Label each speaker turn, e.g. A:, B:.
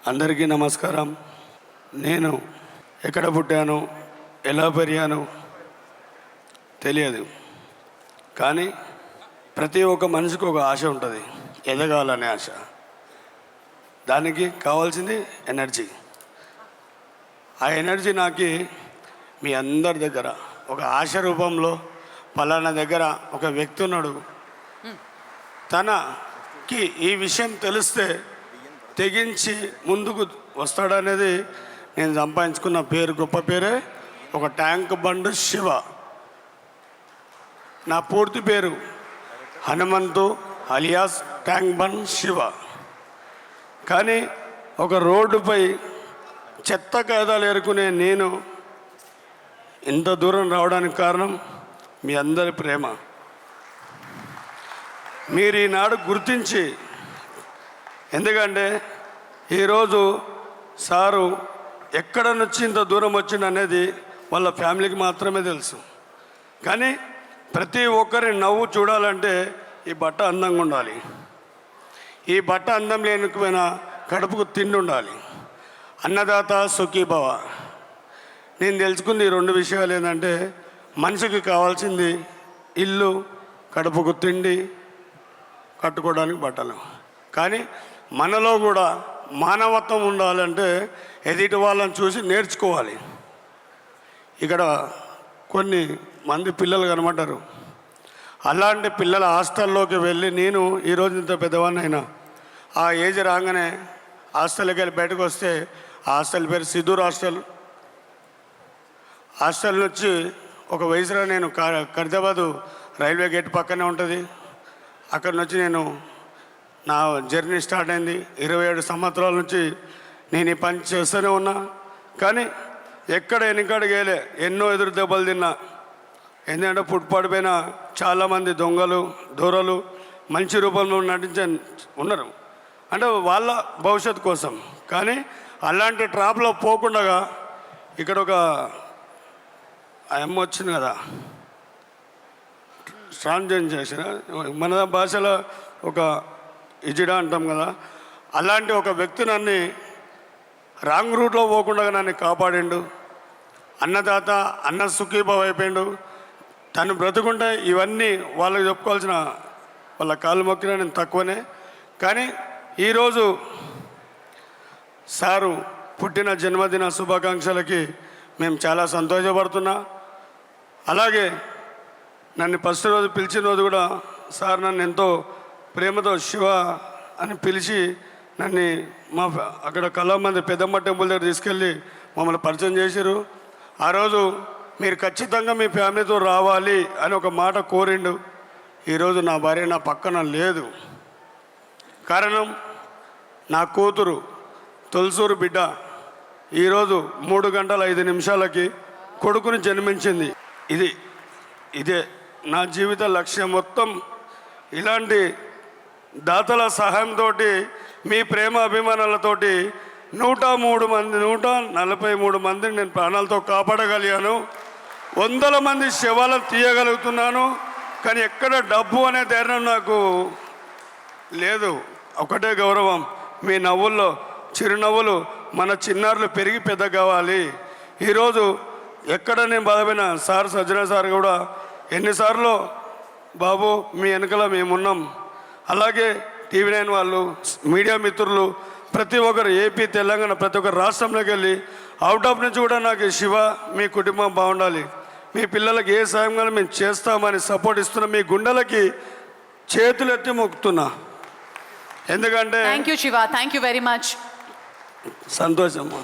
A: అందరికీ నమస్కారం. నేను ఎక్కడ పుట్టాను, ఎలా పెరిగాను తెలియదు, కానీ ప్రతి ఒక్క మనిషికి ఒక ఆశ ఉంటుంది, ఎదగాలనే ఆశ. దానికి కావాల్సింది ఎనర్జీ. ఆ ఎనర్జీ నాకు మీ అందరి దగ్గర ఒక ఆశ రూపంలో పలానా దగ్గర ఒక వ్యక్తి ఉన్నాడు, తనకి ఈ విషయం తెలిస్తే తెగించి ముందుకు వస్తాడనేది నేను సంపాదించుకున్న పేరు, గొప్ప పేరే ఒక ట్యాంక్ బండ్ శివ. నా పూర్తి పేరు Hanumanthu alias tank bund Shiva. కానీ ఒక రోడ్డుపై చెత్త కాగితాలు ఏరుకునే నేను ఇంత దూరం రావడానికి కారణం మీ అందరి ప్రేమ. మీరు ఈనాడు గుర్తించి, ఎందుకంటే ఈరోజు సారు ఎక్కడ నుంచి ఇంత దూరం వచ్చింది అనేది వాళ్ళ ఫ్యామిలీకి మాత్రమే తెలుసు. కానీ ప్రతి ఒక్కరి నవ్వు చూడాలంటే ఈ బట్ట అందంగా ఉండాలి. ఈ బట్ట అందం లేకపోయినా కడుపుకు తిండి ఉండాలి. అన్నదాత సుఖీభవ. నేను తెలుసుకుంది ఈ రెండు విషయాలు ఏంటంటే, మనిషికి కావాల్సింది ఇల్లు, కడుపుకు తిండి, కట్టుకోవడానికి బట్టలు. కానీ మనలో కూడా మానవత్వం ఉండాలంటే ఎదుటి వాళ్ళని చూసి నేర్చుకోవాలి. ఇక్కడ కొన్ని మంది పిల్లలు కనబడ్డారు. అలాంటి పిల్లల హాస్టల్లోకి వెళ్ళి నేను ఈరోజు ఇంత పెద్దవాడిని అయినా, ఆ ఏజ్ రాగానే హాస్టల్కి వెళ్ళి బయటకు వస్తే ఆ హాస్టల్ పేరు సిద్ధూర్ హాస్టల్. హాస్టల్ నుంచి ఒక వయసులో నేను ఖైరతాబాదు రైల్వే గేట్ పక్కనే ఉంటుంది. అక్కడి నుంచి నేను నా జర్నీ స్టార్ట్ అయింది. 27 సంవత్సరాల నుంచి నేను ఈ పని చేస్తూనే ఉన్నా. కానీ ఎక్కడ వెనకడిగేలే, ఎన్నో ఎదురు దెబ్బలు తిన్నా. ఎందుకంటే పుట్టుపడిపోయిన చాలామంది దొంగలు, దూరలు మంచి రూపంలో నటించ ఉన్నారు, అంటే వాళ్ళ భవిష్యత్తు కోసం. కానీ అలాంటి ట్రాప్లో పోకుండా ఇక్కడ ఒక అమ్మ వచ్చింది కదా, ట్రాన్స్జెండర్ చేసిన, మన భాషలో ఒక ఇజిడా అంటాం కదా, అలాంటి ఒక వ్యక్తి నన్ను రాంగ్ రూట్లో పోకుండా నన్ను కాపాడిండు. అన్నదాత అన్న సుఖీభావ అయిపోయిండు. తను బ్రతుకుంటే ఇవన్నీ వాళ్ళకి చెప్పుకోవాల్సిన, వాళ్ళ కాళ్ళు మొక్కిన నేను తక్కువనే. కానీ ఈరోజు సారు పుట్టిన జన్మదిన శుభాకాంక్షలకి మేము చాలా సంతోషపడుతున్నా. అలాగే నన్ను ఫస్ట్ రోజు పిలిచిన రోజు కూడా సార్ నన్ను ఎంతో ప్రేమతో శివ అని పిలిచి నన్ను మా అక్కడ కళామంది పెద్దమ్మ టెంపుల్ దగ్గర తీసుకెళ్ళి మమ్మల్ని పరిచయం చేశారు. ఆ రోజు మీరు ఖచ్చితంగా మీ ఫ్యామిలీతో రావాలి అని ఒక మాట కోరిండు. ఈరోజు నా భార్య నా పక్కన లేదు. కారణం నా కూతురు తొలసూరు బిడ్డ ఈరోజు 3 గంటల 5 నిమిషాలకి కొడుకుని జన్మించింది. ఇదే నా జీవిత లక్ష్యం మొత్తం. ఇలాంటి దాతల సహాయంతో, మీ ప్రేమ అభిమానాలతోటి 143 మందిని నేను ప్రాణాలతో కాపాడగలిగాను. 100 మంది శవాలను తీయగలుగుతున్నాను. కానీ ఎక్కడ డబ్బు అనే ధైర్యం నాకు లేదు. ఒకటే గౌరవం, మీ నవ్వుల్లో చిరునవ్వులు మన చిన్నారులు పెరిగి పెద్ద కావాలి. ఈరోజు ఎక్కడ నేను బాధపోయినా సార్ సజ్జన సార్ కూడా ఎన్నిసార్లు బాబు మీ వెనకల మేమున్నాం. అలాగే TV9 వాళ్ళు, మీడియా మిత్రులు, ప్రతి ఒక్కరు ఏపీ తెలంగాణ ప్రతి ఒక్క రాష్ట్రంలోకి వెళ్ళి అవుట్ ఆఫ్ నుంచి కూడా నాకు శివ మీ కుటుంబం బాగుండాలి, మీ పిల్లలకి ఏ సాయం కానీ మేము చేస్తామని సపోర్ట్ ఇస్తున్నా. మీ గుండెలకి చేతులు ఎత్తి మొక్కుతున్నా. ఎందుకంటే
B: thank you Shiva, thank you very much.
A: సంతోషమ్మా.